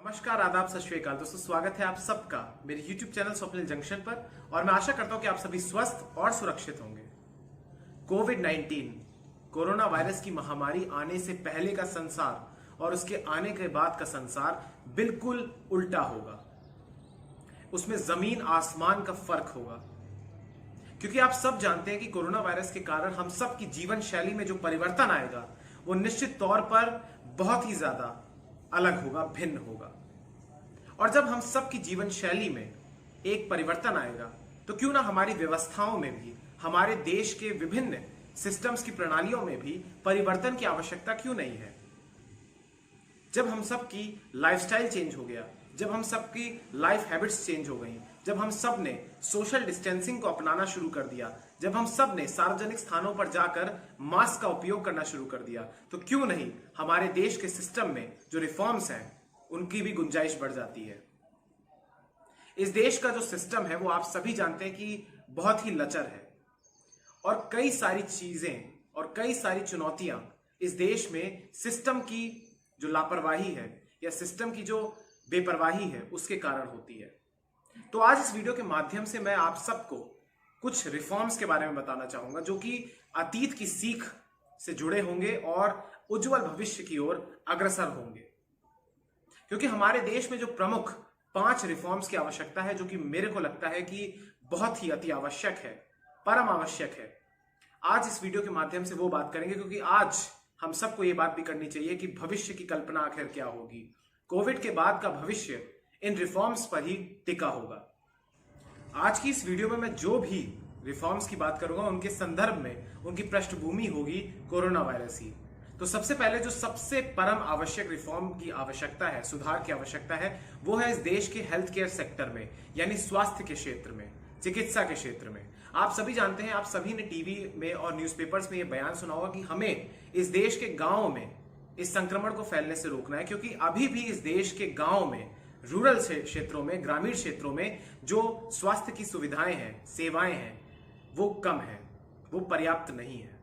नमस्कार, आदाब, सत श्री अकाल दोस्तों। स्वागत है आप सबका मेरे YouTube चैनल स्वप्निल जंक्शन पर और मैं आशा करता हूं कि आप सभी स्वस्थ और सुरक्षित होंगे। कोविड-19 कोरोना वायरस की महामारी आने से पहले का संसार और उसके आने के बाद का संसार बिल्कुल उल्टा होगा। उसमें जमीन आसमान का फर्क होगा, क्योंकि आप सब जानते हैं कि कोरोना वायरस के कारण हम सब की जीवन शैली में जो परिवर्तन आएगा वो निश्चित तौर पर बहुत ही ज्यादा अलग होगा, भिन्न होगा। और जब हम सब की जीवन शैली में एक परिवर्तन आएगा तो क्यों ना हमारी व्यवस्थाओं में भी, हमारे देश के विभिन्न सिस्टम्स की प्रणालियों में भी परिवर्तन की आवश्यकता क्यों नहीं है। जब हम सब की लाइफस्टाइल चेंज हो गया, जब हम सब की लाइफ हैबिट्स चेंज हो गई, जब हम सब ने सोशल डिस्टेंसिंग को अपनाना शुरू कर दिया, जब हम सब ने सार्वजनिक स्थानों पर जाकर मास्क का उपयोग करना शुरू कर दिया, तो क्यों नहीं हमारे देश के सिस्टम में जो रिफॉर्म्स हैं उनकी भी गुंजाइश बढ़ जाती है। इस देश का जो सिस्टम है वो आप सभी जानते हैं कि बहुत ही लचर है और कई सारी चीजें और कई सारी चुनौतियां इस देश में सिस्टम की जो लापरवाही है या सिस्टम की जो बेपरवाही है उसके कारण होती है। तो आज इस वीडियो के माध्यम से मैं आप सबको कुछ रिफॉर्म्स के बारे में बताना चाहूंगा जो कि अतीत की सीख से जुड़े होंगे और उज्जवल भविष्य की ओर अग्रसर होंगे। क्योंकि हमारे देश में जो प्रमुख 5 रिफॉर्म्स की आवश्यकता है, जो कि मेरे को लगता है कि बहुत ही अति आवश्यक है, परम आवश्यक है, आज इस वीडियो के माध्यम से वो बात करेंगे। क्योंकि आज हम सबको ये बात भी करनी चाहिए कि भविष्य की कल्पना आखिर क्या होगी। कोविड के बाद का भविष्य इन रिफॉर्म्स पर ही टिका होगा। आज की इस वीडियो में मैं जो भी रिफॉर्म्स की बात करूंगा उनके संदर्भ में उनकी पृष्ठभूमि होगी कोरोना वायरस ही। तो सबसे पहले जो सबसे परम आवश्यक रिफॉर्म की आवश्यकता है, सुधार की आवश्यकता है, वो है इस देश के हेल्थ केयर सेक्टर में, यानी स्वास्थ्य के क्षेत्र में, चिकित्सा के क्षेत्र में। आप सभी जानते हैं, आप सभी ने टीवी में और न्यूज़पेपर्स में ये बयान सुना होगा कि हमें इस देश के गांवों में इस संक्रमण को फैलने से रोकना है। क्योंकि अभी भी इस देश के गांवों में, रूरल क्षेत्रों में, ग्रामीण क्षेत्रों में जो स्वास्थ्य की सुविधाएं हैं, सेवाएं हैं, वो कम है, वो पर्याप्त नहीं है।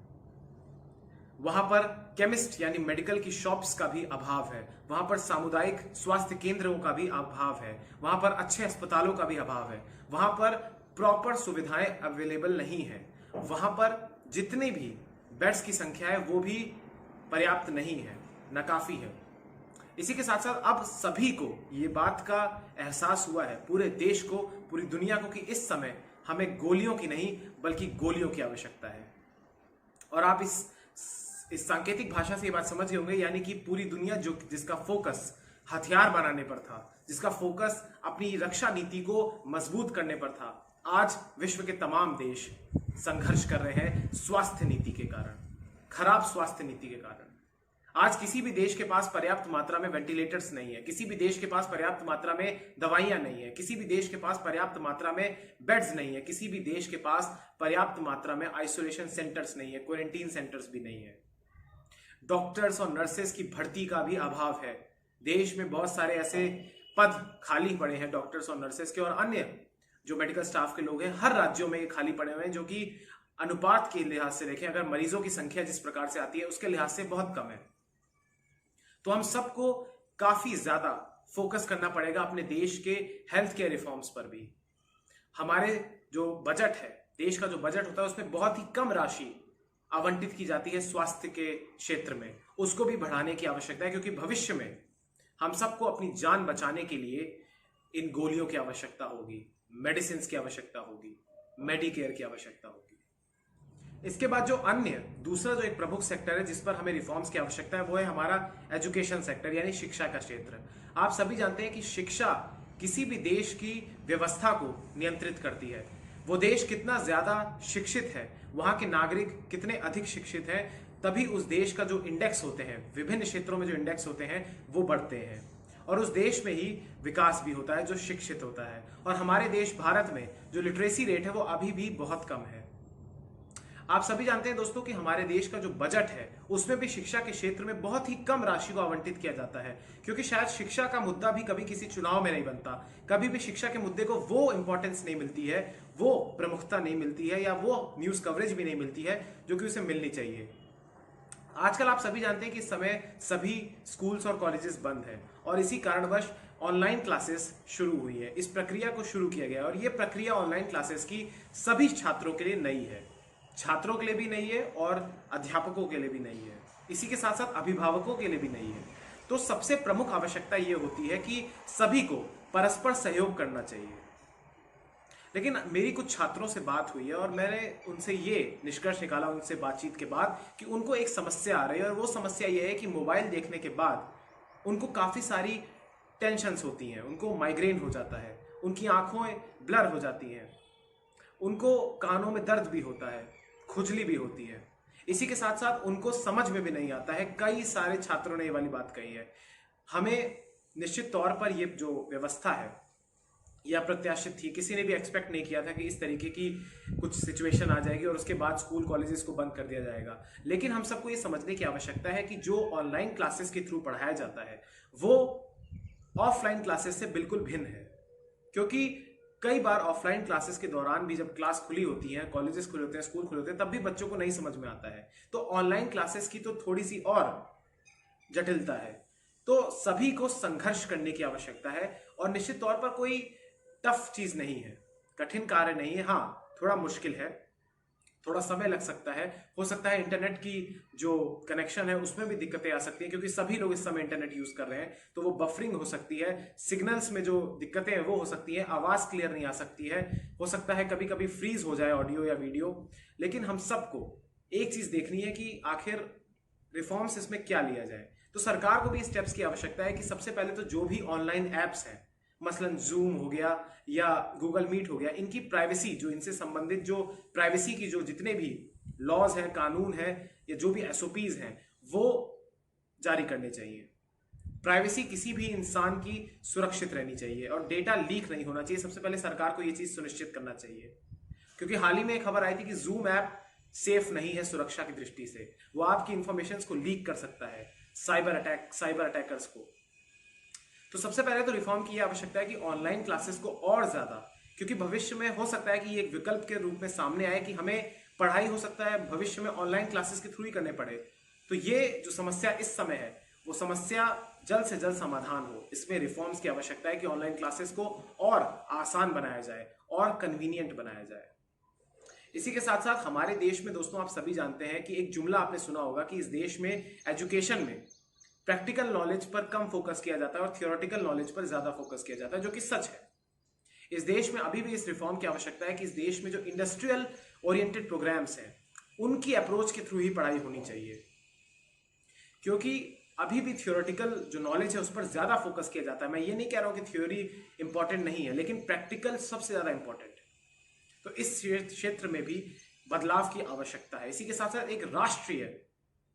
वहां पर केमिस्ट यानी मेडिकल की शॉप्स का भी अभाव है, वहां पर सामुदायिक स्वास्थ्य केंद्रों का भी अभाव है, वहां पर अच्छे अस्पतालों का भी अभाव है, वहां पर प्रॉपर सुविधाएं अवेलेबल नहीं है, वहां पर जितनी भी बेड्स की संख्या है वो भी पर्याप्त नहीं है, नाकाफी है। इसी के साथ साथ अब सभी को ये बात का एहसास हुआ है, पूरे देश को, पूरी दुनिया को, कि इस समय हमें गोलियों की नहीं बल्कि गोलियों की आवश्यकता है। और आप इस सांकेतिक भाषा से ये बात समझ गए होंगे, यानी कि पूरी दुनिया जिसका फोकस हथियार बनाने पर था, जिसका फोकस अपनी रक्षा नीति को मजबूत करने पर था, आज विश्व के तमाम देश संघर्ष कर रहे हैं स्वास्थ्य नीति के कारण, खराब स्वास्थ्य नीति के कारण। आज किसी भी देश के पास पर्याप्त मात्रा में वेंटिलेटर्स नहीं है, किसी भी देश के पास पर्याप्त मात्रा में दवाइयां नहीं है, किसी भी देश के पास पर्याप्त मात्रा में बेड्स नहीं है, किसी भी देश के पास पर्याप्त मात्रा में आइसोलेशन सेंटर्स नहीं है, क्वारंटीन सेंटर्स भी नहीं है। डॉक्टर्स और नर्सेस की भर्ती का भी अभाव है। देश में बहुत सारे ऐसे पद खाली पड़े हैं डॉक्टर्स और नर्सेस के, और अन्य जो मेडिकल स्टाफ के लोग हैं, हर राज्यों में ये खाली पड़े हुए हैं, जो कि अनुपात के लिहाज से देखें, अगर मरीजों की संख्या जिस प्रकार से आती है उसके लिहाज से बहुत कम है। तो हम सबको काफी ज्यादा फोकस करना पड़ेगा अपने देश के हेल्थ केयर रिफॉर्म्स पर भी। हमारे जो बजट है, देश का जो बजट होता है, उसमें बहुत ही कम राशि आवंटित की जाती है स्वास्थ्य के क्षेत्र में, उसको भी बढ़ाने की आवश्यकता है। क्योंकि भविष्य में हम सबको अपनी जान बचाने के लिए इन गोलियों की आवश्यकता होगी, मेडिसिन की आवश्यकता होगी, मेडिकेयर की आवश्यकता होगी। इसके बाद जो दूसरा जो एक प्रमुख सेक्टर है जिस पर हमें रिफॉर्म्स की आवश्यकता है, वो है हमारा एजुकेशन सेक्टर, यानी शिक्षा का क्षेत्र। आप सभी जानते हैं कि शिक्षा किसी भी देश की व्यवस्था को नियंत्रित करती है। वो देश कितना ज्यादा शिक्षित है, वहां के नागरिक कितने अधिक शिक्षित हैं, तभी उस देश का जो इंडेक्स होते हैं, विभिन्न क्षेत्रों में जो इंडेक्स होते हैं, वो बढ़ते हैं। और उस देश में ही विकास भी होता है जो शिक्षित होता है। और हमारे देश भारत में जो लिटरेसी रेट है वो अभी भी बहुत कम है। आप सभी जानते हैं दोस्तों कि हमारे देश का जो बजट है उसमें भी शिक्षा के क्षेत्र में बहुत ही कम राशि को आवंटित किया जाता है। क्योंकि शायद शिक्षा का मुद्दा भी कभी किसी चुनाव में नहीं बनता, कभी भी शिक्षा के मुद्दे को वो इंपॉर्टेंस नहीं मिलती है, वो प्रमुखता नहीं मिलती है, या वो न्यूज कवरेज भी नहीं मिलती है जो कि उसे मिलनी चाहिए। आजकल आप सभी जानते हैं कि इस समय सभी स्कूल्स और कॉलेजेस बंद हैं और इसी कारणवश ऑनलाइन क्लासेस शुरू हुई है, इस प्रक्रिया को शुरू किया गया और ये प्रक्रिया ऑनलाइन क्लासेस की सभी छात्रों के लिए नई है, छात्रों के लिए भी नई है और अध्यापकों के लिए भी नई है, इसी के साथ साथ अभिभावकों के लिए भी नई है। तो सबसे प्रमुख आवश्यकता ये होती है कि सभी को परस्पर सहयोग करना चाहिए। लेकिन मेरी कुछ छात्रों से बात हुई है और मैंने उनसे ये निष्कर्ष निकाला उनसे बातचीत के बाद कि उनको एक समस्या आ रही है और वो समस्या ये है कि मोबाइल देखने के बाद उनको काफ़ी सारी टेंशन्स होती हैं, उनको माइग्रेन हो जाता है, उनकी आंखें ब्लर हो जाती हैं, उनको कानों में दर्द भी होता है, खुजली भी होती है। इसी के साथ साथ उनको समझ में भी नहीं आता है, कई सारे छात्रों ने ये वाली बात कही है। हमें निश्चित तौर पर ये जो व्यवस्था है या अप्रत्याशित थी, किसी ने भी एक्सपेक्ट नहीं किया था कि इस तरीके की कुछ सिचुएशन आ जाएगी और उसके बाद स्कूल कॉलेजेस को बंद कर दिया जाएगा। लेकिन हम सबको ये समझने की आवश्यकता है कि जो ऑनलाइन क्लासेस के थ्रू पढ़ाया जाता है वो ऑफलाइन क्लासेस से बिल्कुल भिन्न है, क्योंकि कई बार ऑफलाइन क्लासेस के दौरान भी जब क्लास खुली होती है, कॉलेजेस खुले होते हैं, स्कूल खुले होते हैं, तब भी बच्चों को नहीं समझ में आता है। तो ऑनलाइन क्लासेस की तो थोड़ी सी और जटिलता है। तो सभी को संघर्ष करने की आवश्यकता है और निश्चित तौर पर कोई टफ चीज नहीं है, कठिन कार्य नहीं है। हाँ, थोड़ा मुश्किल है, थोड़ा समय लग सकता है, हो सकता है इंटरनेट की जो कनेक्शन है उसमें भी दिक्कतें आ सकती हैं, क्योंकि सभी लोग इस समय इंटरनेट यूज कर रहे हैं, तो वो बफरिंग हो सकती है, सिग्नल्स में जो दिक्कतें हैं वो हो सकती है, आवाज क्लियर नहीं आ सकती है, हो सकता है कभी कभी फ्रीज हो जाए ऑडियो या वीडियो। लेकिन हम सबको एक चीज देखनी है कि आखिर रिफॉर्म्स इसमें क्या लिया जाए। तो सरकार को भी स्टेप्स की आवश्यकता है कि सबसे पहले तो जो भी ऑनलाइन एप्स हैं, मसलन जूम हो गया या गूगल मीट हो गया, इनकी प्राइवेसी, जो इनसे संबंधित जो प्राइवेसी की जो जितने भी लॉज हैं, कानून हैं या जो भी एसओपीज हैं वो जारी करने चाहिए। प्राइवेसी किसी भी इंसान की सुरक्षित रहनी चाहिए और डेटा लीक नहीं होना चाहिए। सबसे पहले सरकार को यह चीज सुनिश्चित करना चाहिए, क्योंकि हाल ही में एक खबर आई थी कि जूम ऐप सेफ नहीं है सुरक्षा की दृष्टि से, वो आपकी इंफॉर्मेशन को लीक कर सकता है साइबर अटैकर्स को। तो सबसे पहले तो रिफॉर्म की आवश्यकता है कि ऑनलाइन क्लासेस को और ज्यादा, क्योंकि भविष्य में हो सकता है कि ये एक विकल्प के रूप में सामने आए कि हमें पढ़ाई हो सकता है भविष्य में ऑनलाइन क्लासेस के थ्रू ही करने पड़े। तो ये जो समस्या इस समय है वो समस्या जल्द से जल्द समाधान हो। इसमें रिफॉर्म्स की आवश्यकता है कि ऑनलाइन क्लासेस को और आसान बनाया जाए और कन्वीनियंट बनाया जाए। इसी के साथ साथ हमारे देश में दोस्तों आप सभी जानते हैं कि एक जुमला आपने सुना होगा कि इस देश में एजुकेशन में प्रैक्टिकल नॉलेज पर कम फोकस किया जाता है और थियोरेटिकल नॉलेज पर ज्यादा फोकस किया जाता है, जो कि सच है। इस देश में अभी भी इस रिफॉर्म की आवश्यकता है कि इस देश में जो इंडस्ट्रियल ओरिएंटेड प्रोग्राम्स हैं उनकी अप्रोच के थ्रू ही पढ़ाई होनी चाहिए, क्योंकि अभी भी थियोरेटिकल जो नॉलेज है उस पर ज्यादा फोकस किया जाता है। मैं ये नहीं कह रहा हूं कि थ्योरी इंपॉर्टेंट नहीं है, लेकिन प्रैक्टिकल सबसे ज्यादा इंपॉर्टेंट है। तो इस क्षेत्र में भी बदलाव की आवश्यकता है। इसी के साथ साथ एक राष्ट्रीय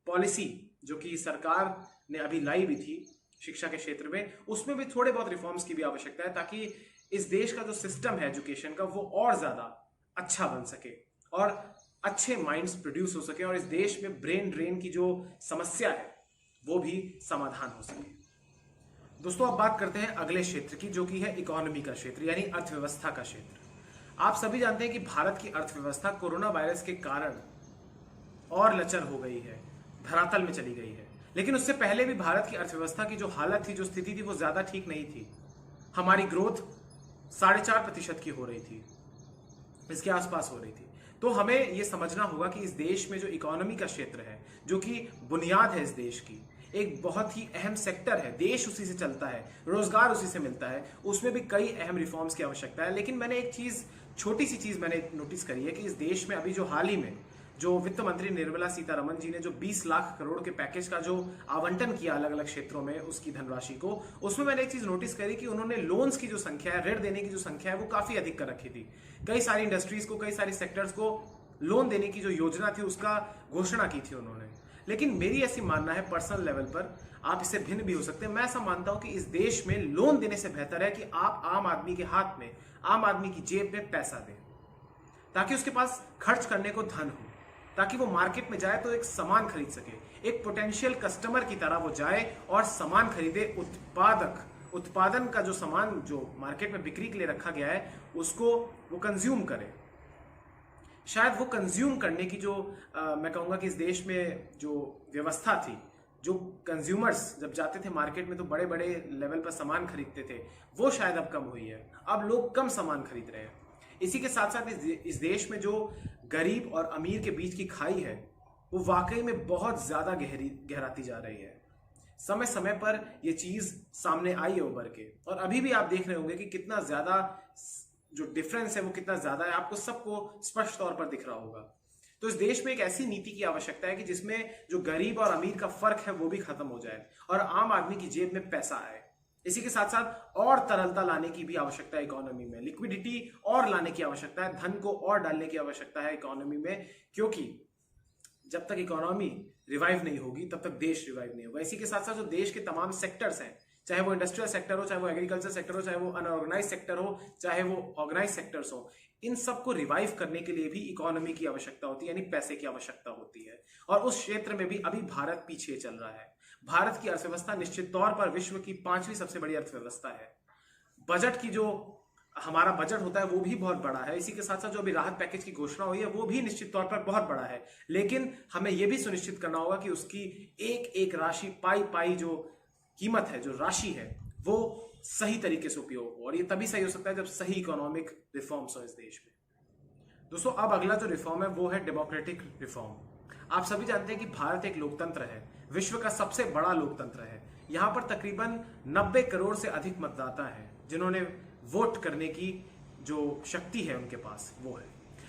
पॉलिसी जो कि सरकार ने अभी लाई भी थी शिक्षा के क्षेत्र में, उसमें भी थोड़े बहुत रिफॉर्म्स की भी आवश्यकता है, ताकि इस देश का जो सिस्टम है एजुकेशन का वो और ज्यादा अच्छा बन सके और अच्छे माइंड्स प्रोड्यूस हो सके और इस देश में ब्रेन ड्रेन की जो समस्या है वो भी समाधान हो सके। दोस्तों अब बात करते हैं अगले क्षेत्र की, जो कि है इकोनॉमी का क्षेत्र, यानी अर्थव्यवस्था का क्षेत्र। आप सभी जानते हैं कि भारत की अर्थव्यवस्था कोरोना वायरस के कारण और लचर हो गई है, धरातल में चली गई है। लेकिन उससे पहले भी भारत की अर्थव्यवस्था की जो हालत थी, जो स्थिति थी, वो ज्यादा ठीक नहीं थी। हमारी ग्रोथ 4.5% की हो रही थी, इसके आसपास हो रही थी। तो हमें यह समझना होगा कि इस देश में जो इकोनॉमी का क्षेत्र है, जो कि बुनियाद है इस देश की, एक बहुत ही अहम सेक्टर है, देश उसी से चलता है, रोजगार उसी से मिलता है, उसमें भी कई अहम रिफॉर्म्स की आवश्यकता है। लेकिन मैंने एक चीज, छोटी सी चीज मैंने नोटिस करी है कि इस देश में अभी जो हाल ही में जो वित्त मंत्री निर्मला सीतारमण जी ने जो 20 लाख करोड़ के पैकेज का जो आवंटन किया अलग अलग क्षेत्रों में उसकी धनराशि को, उसमें मैंने एक चीज नोटिस करी कि उन्होंने लोन्स की जो संख्या है, ऋण देने की जो संख्या है, वो काफी अधिक कर रखी थी। कई सारी इंडस्ट्रीज को, कई सारी सेक्टर्स को लोन देने की जो योजना थी उसका घोषणा की थी उन्होंने। लेकिन मेरी ऐसी मानना है पर्सनल लेवल पर, आप इससे भिन्न भी हो सकते हैं, मैं ऐसा मानता हूं कि इस देश में लोन देने से बेहतर है कि आप आम आदमी के हाथ में, आम आदमी की जेब में पैसा दें, ताकि उसके पास खर्च करने को धन हो, ताकि वो मार्केट में जाए तो एक सामान खरीद सके, एक पोटेंशियल कस्टमर की तरह वो जाए और सामान खरीदे। उत्पादन का जो सामान जो मार्केट में बिक्री के लिए रखा गया है उसको वो कंज्यूम करे। शायद वो कंज्यूम करने की जो मैं कहूंगा कि इस देश में जो व्यवस्था थी जो कंज्यूमर्स जब जाते थे मार्केट में तो बड़े बड़े लेवल पर सामान खरीदते थे, वो शायद अब कम हुई है। अब लोग कम सामान खरीद रहे हैं। इसी के साथ साथ इस देश में जो गरीब और अमीर के बीच की खाई है वो वाकई में बहुत ज्यादा गहराती जा रही है। समय समय पर यह चीज सामने आई है उभर के, और अभी भी आप देख रहे होंगे कि कितना ज्यादा जो डिफरेंस है वो कितना ज्यादा है, आपको सबको स्पष्ट तौर पर दिख रहा होगा। तो इस देश में एक ऐसी नीति की आवश्यकता है कि जिसमें जो गरीब और अमीर का फर्क है वो भी खत्म हो जाए और आम आदमी की जेब में पैसा आए। इसी के साथ साथ और तरलता लाने की भी आवश्यकता है इकोनॉमी में, लिक्विडिटी और लाने की आवश्यकता है, धन को और डालने की आवश्यकता है इकोनॉमी में, क्योंकि जब तक इकोनॉमी रिवाइव नहीं होगी तब तक देश रिवाइव नहीं होगा। इसी के साथ साथ जो देश के तमाम सेक्टर्स हैं, चाहे वो इंडस्ट्रियल सेक्टर हो, चाहे वो एग्रीकल्चर सेक्टर हो, चाहे वो अनऑर्गेनाइज सेक्टर हो, चाहे वो ऑर्गेनाइज सेक्टर्स हो, इन सबको रिवाइव करने के लिए भी इकोनॉमी की आवश्यकता होती है, यानी पैसे की आवश्यकता होती है। और उस क्षेत्र में भी अभी भारत पीछे चल रहा है। भारत की अर्थव्यवस्था निश्चित तौर पर विश्व की 5वीं सबसे बड़ी अर्थव्यवस्था है। बजट की जो हमारा बजट होता है वो भी बहुत बड़ा है। इसी के साथ साथ जो अभी राहत पैकेज की घोषणा हुई है वो भी निश्चित तौर पर बहुत बड़ा है, लेकिन हमें यह भी सुनिश्चित करना होगा कि उसकी एक एक राशि पाई पाई जो कीमत है, जो राशि है, वो सही तरीके से उपयोग हो। और ये तभी सही हो सकता है जब सही इकोनॉमिक रिफॉर्म्स हो इस देश में। दोस्तों, अब अगला जो रिफॉर्म है वो है डेमोक्रेटिक रिफॉर्म। आप सभी जानते हैं कि भारत एक लोकतंत्र है, विश्व का सबसे बड़ा लोकतंत्र है। यहां पर तकरीबन 90 करोड़ से अधिक मतदाता हैं जिन्होंने वोट करने की जो शक्ति है उनके पास वो है।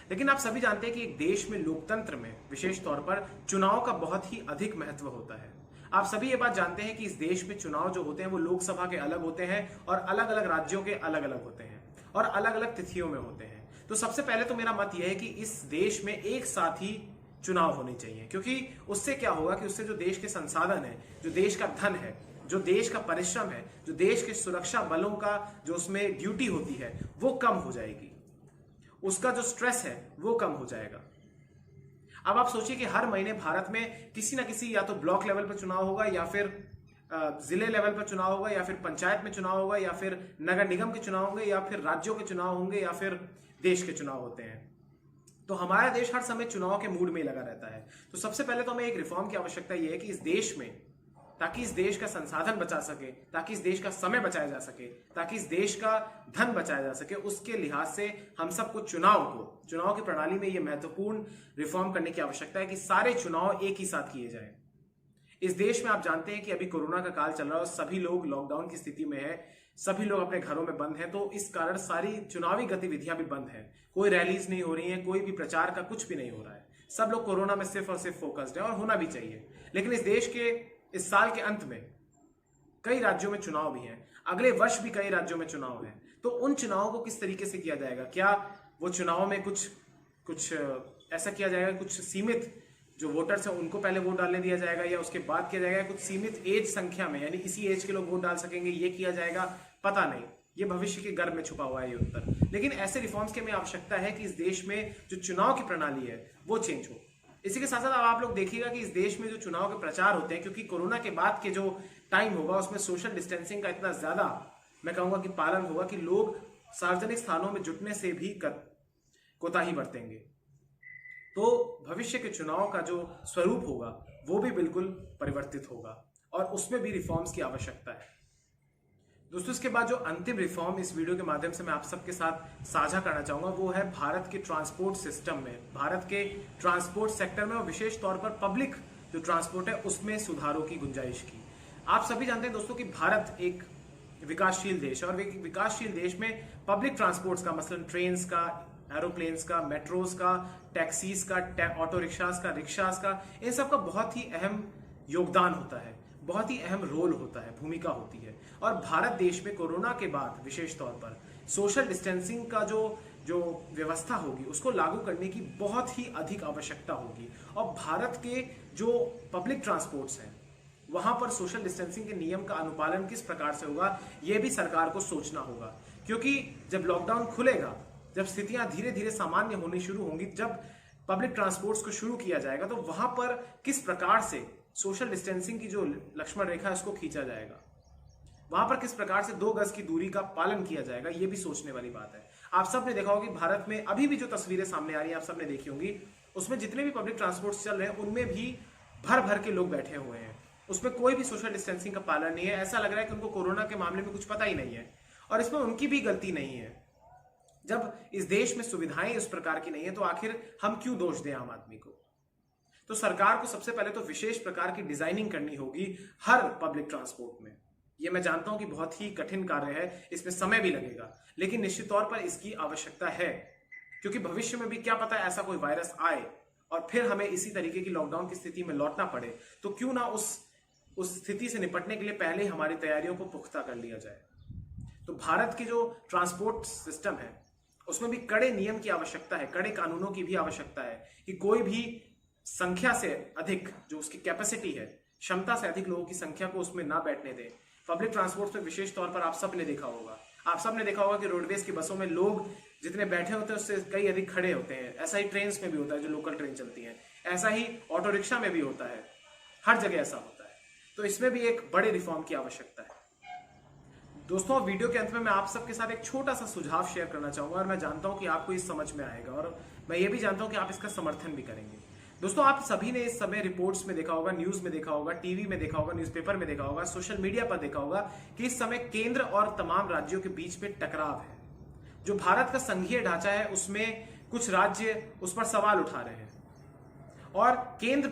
लेकिन आप सभी जानते हैं कि एक देश में, लोकतंत्र में विशेष तौर पर चुनाव का बहुत ही अधिक महत्व होता है। आप सभी ये बात जानते हैं कि इस देश में चुनाव जो होते हैं वो लोकसभा के अलग होते हैं और अलग अलग राज्यों के अलग अलग होते हैं और अलग अलग तिथियों में होते हैं। तो सबसे पहले तो मेरा मत यह है कि इस देश में एक साथ ही चुनाव होने चाहिए, क्योंकि उससे क्या होगा कि उससे जो देश के संसाधन है, जो देश का धन है, जो देश का परिश्रम है, जो देश के सुरक्षा बलों का जो उसमें ड्यूटी होती है वो कम हो जाएगी, उसका जो स्ट्रेस है वो कम हो जाएगा। अब आप सोचिए कि हर महीने भारत में किसी ना किसी, या तो ब्लॉक लेवल पर चुनाव होगा, या फिर जिले लेवल पर चुनाव होगा, या फिर पंचायत में चुनाव होगा, या फिर नगर निगम के चुनाव होंगे, या फिर राज्यों के चुनाव होंगे, या फिर देश के चुनाव होते हैं। तो हमारा देश हर समय चुनाव के मूड में लगा रहता है। तो सबसे पहले तो हमें एक रिफॉर्म की आवश्यकता यह है कि इस देश में, ताकि इस देश का संसाधन बचा सके, ताकि इस देश का समय बचाया जा सके, ताकि इस देश का धन बचाया जा सके, उसके लिहाज से हम सबको चुनाव की प्रणाली में यह महत्वपूर्ण रिफॉर्म करने की आवश्यकता है कि सारे चुनाव एक ही साथ किए जाएं। इस देश में आप जानते हैं कि अभी कोरोना का काल चल रहा है और सभी लोग लॉकडाउन की स्थिति में है, सभी लोग अपने घरों में बंद हैं, तो इस कारण सारी चुनावी गतिविधियां भी बंद हैं। कोई रैलीज नहीं हो रही हैं, कोई भी प्रचार का कुछ भी नहीं हो रहा है। सब लोग कोरोना में सिर्फ और सिर्फ फोकस्ड है, और होना भी चाहिए। लेकिन इस देश के इस साल के अंत में कई राज्यों में चुनाव भी हैं, अगले वर्ष भी कई राज्यों में चुनाव हैं। तो उन चुनावों को किस तरीके से किया जाएगा? क्या वो चुनाव में कुछ ऐसा किया जाएगा, कुछ सीमित जो वोटर्स हैं उनको पहले वोट डालने दिया जाएगा, या उसके बाद किया जाएगा कुछ सीमित एज संख्या में, यानी इसी एज के लोग वोट डाल सकेंगे, ये किया जाएगा? पता नहीं, ये भविष्य के गर्भ में छुपा हुआ है ये उत्तर। लेकिन ऐसे रिफॉर्म्स की हमें आवश्यकता है कि इस देश में जो चुनाव की प्रणाली है वो चेंज हो। इसी के साथ साथ अब आप लोग देखिएगा कि इस देश में जो चुनाव के प्रचार होते हैं, क्योंकि कोरोना के बाद के जो टाइम होगा उसमें सोशल डिस्टेंसिंग का इतना ज्यादा मैं कहूंगा कि पालन होगा कि लोग सार्वजनिक स्थानों में जुटने से भी कोताही बरतेंगे। तो भविष्य के चुनाव का जो स्वरूप होगा वो भी बिल्कुल परिवर्तित होगा, और उसमें भी रिफॉर्म्स की आवश्यकता है। दोस्तों, इसके बाद जो अंतिम रिफॉर्म इस वीडियो के माध्यम से मैं आप सबके साथ साझा करना चाहूंगा वो है भारत के ट्रांसपोर्ट सिस्टम में, भारत के ट्रांसपोर्ट सेक्टर में, और विशेष तौर पर पब्लिक जो ट्रांसपोर्ट है उसमें सुधारों की गुंजाइश की। आप सभी जानते हैं दोस्तों कि भारत एक विकासशील देश है, और विकासशील देश में पब्लिक ट्रांसपोर्ट्स का, मसलन ट्रेन्स का, एरोप्लेन्स का, मेट्रोज का, टैक्सीज का, ऑटो रिक्शाज का, रिक्शाज का, इन सब का बहुत ही अहम योगदान होता है, बहुत ही अहम रोल होता है, भूमिका होती है। और भारत देश में कोरोना के बाद विशेष तौर पर सोशल डिस्टेंसिंग का जो व्यवस्था होगी उसको लागू करने की बहुत ही अधिक आवश्यकता होगी। और भारत के जो पब्लिक ट्रांसपोर्ट्स हैं वहां पर सोशल डिस्टेंसिंग के नियम का अनुपालन किस प्रकार से होगा यह भी सरकार को सोचना होगा, क्योंकि जब लॉकडाउन खुलेगा, जब स्थितियां धीरे धीरे सामान्य होनी शुरू होंगी, जब पब्लिक ट्रांसपोर्ट्स को शुरू किया जाएगा, तो वहां पर किस प्रकार से सोशल डिस्टेंसिंग की जो लक्ष्मण रेखा है उसको खींचा जाएगा, वहां पर किस प्रकार से 2 गज की दूरी का पालन किया जाएगा, ये भी सोचने वाली बात है। आप सब ने देखा होगा कि भारत में अभी भी जो तस्वीरें सामने आ रही हैं आप सब ने देखी होंगी, उसमें जितने भी पब्लिक ट्रांसपोर्ट चल रहे हैं उनमें भी भर भर के लोग बैठे हुए हैं। उसमें कोई भी सोशल डिस्टेंसिंग का पालन नहीं है। ऐसा लग रहा है कि उनको कोरोना के मामले में कुछ पता ही नहीं है, और इसमें उनकी भी गलती नहीं है। जब इस देश में सुविधाएं इस प्रकार की नहीं है तो आखिर हम क्यों दोष दें आम आदमी को। तो सरकार को सबसे पहले तो विशेष प्रकार की डिजाइनिंग करनी होगी हर पब्लिक ट्रांसपोर्ट में। ये मैं जानता हूं कि बहुत ही कठिन कार्य है, इसमें समय भी लगेगा, लेकिन निश्चित तौर पर इसकी आवश्यकता है, क्योंकि भविष्य में भी क्या पता ऐसा कोई वायरस आए और फिर हमें इसी तरीके की लॉकडाउन की स्थिति में लौटना पड़े। तो क्यों ना उस स्थिति से निपटने के लिए पहले ही हमारी तैयारियों को पुख्ता कर लिया जाए। तो भारत की जो ट्रांसपोर्ट सिस्टम है उसमें भी कड़े नियम की आवश्यकता है, कड़े कानूनों की भी आवश्यकता है कि कोई भी संख्या से अधिक, जो उसकी कैपेसिटी है, क्षमता से अधिक लोगों की संख्या को उसमें ना बैठने दें। पब्लिक ट्रांसपोर्ट में विशेष तौर पर आप सब ने देखा होगा कि रोडवेज की बसों में लोग जितने बैठे होते हैं उससे कई अधिक खड़े होते हैं। ऐसा ही ट्रेन में भी होता है, जो लोकल ट्रेन चलती है, ऐसा ही ऑटो रिक्शा में भी होता है, हर जगह ऐसा होता है। तो इसमें भी एक बड़े रिफॉर्म की आवश्यकता है। दोस्तों, वीडियो के अंत में मैं आप सबके साथ एक छोटा सा सुझाव शेयर करना चाहूंगा, और मैं जानता हूं कि आपको इस समझ में आएगा, और मैं ये भी जानता हूं कि आप इसका समर्थन भी करेंगे। दोस्तों, आप सभी ने इस समय रिपोर्ट्स में देखा होगा, न्यूज में देखा होगा, टीवी में देखा होगा, न्यूज़पेपर में देखा होगा, सोशल मीडिया पर देखा होगा कि इस समय केंद्र और तमाम राज्यों के बीच में टकराव है। जो भारत का संघीय ढांचा है उसमें कुछ राज्य उस पर सवाल उठा रहे हैं, और केंद्र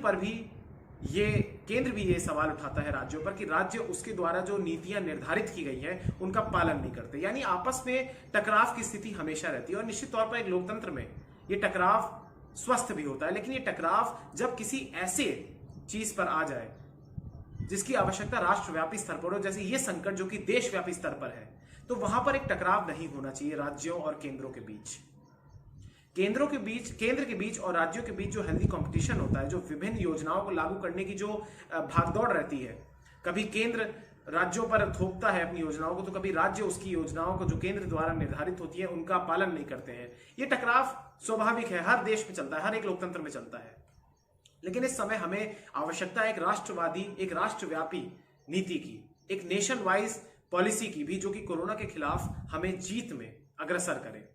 भी ये सवाल उठाता है राज्यों पर कि राज्य उसके द्वारा जो नीतियां निर्धारित की गई हैं उनका पालन नहीं करते। यानी आपस में टकराव की स्थिति हमेशा रहती है, और निश्चित तौर पर एक लोकतंत्र में ये टकराव स्वस्थ भी होता है। लेकिन ये टकराव जब किसी ऐसे चीज पर आ जाए जिसकी आवश्यकता राष्ट्रव्यापी स्तर पर हो, जैसे ये संकट जो कि देशव्यापी स्तर पर है, तो वहां पर एक टकराव नहीं होना चाहिए राज्यों और केंद्रों के बीच। केंद्र के बीच और राज्यों के बीच जो हेल्दी कंपटीशन होता है, जो विभिन्न योजनाओं को लागू करने की जो भागदौड़ रहती है, कभी केंद्र राज्यों पर थोपता है अपनी योजनाओं को, तो कभी राज्य उसकी योजनाओं को जो केंद्र द्वारा निर्धारित होती है उनका पालन नहीं करते हैं। ये टकराव स्वाभाविक है, हर देश में चलता है, हर एक लोकतंत्र में चलता है। लेकिन इस समय हमें आवश्यकता है एक राष्ट्रवादी, एक राष्ट्रव्यापी नीति की, एक नेशन वाइज पॉलिसी की भी, जो कि कोरोना के खिलाफ हमें जीत में अग्रसर करे।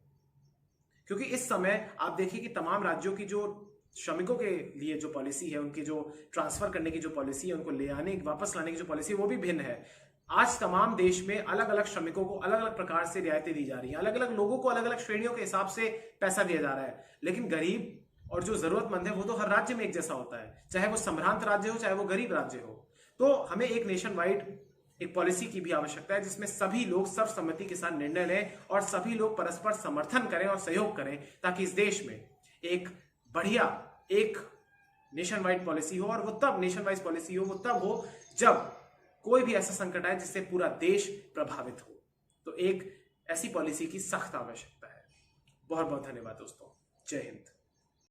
क्योंकि इस समय आप देखिए कि तमाम राज्यों की जो श्रमिकों के लिए जो पॉलिसी है, उनकी जो ट्रांसफर करने की जो पॉलिसी है, उनको ले आने वापस लाने की जो पॉलिसी है, वो भी भिन्न है। आज तमाम देश में अलग अलग श्रमिकों को अलग अलग प्रकार से रियायतें दी जा रही हैं, अलग अलग लोगों को अलग अलग श्रेणियों के हिसाब से पैसा दिया जा रहा है। लेकिन गरीब और जो जरूरतमंद है वो तो हर राज्य में एक जैसा होता है, चाहे वो संभ्रांत राज्य हो, चाहे वो गरीब राज्य हो। तो हमें एक नेशन वाइड एक पॉलिसी की भी आवश्यकता है, जिसमें सभी लोग सर्वसम्मति के साथ निर्णय लें और सभी लोग परस्पर समर्थन करें और सहयोग करें, ताकि इस देश में एक बढ़िया एक नेशन वाइड पॉलिसी हो। और वो तब नेशन वाइड पॉलिसी हो, वो तब हो जब कोई भी ऐसा संकट आए जिससे पूरा देश प्रभावित हो। तो एक ऐसी पॉलिसी की सख्त आवश्यकता है। बहुत बहुत धन्यवाद दोस्तों। जय हिंद।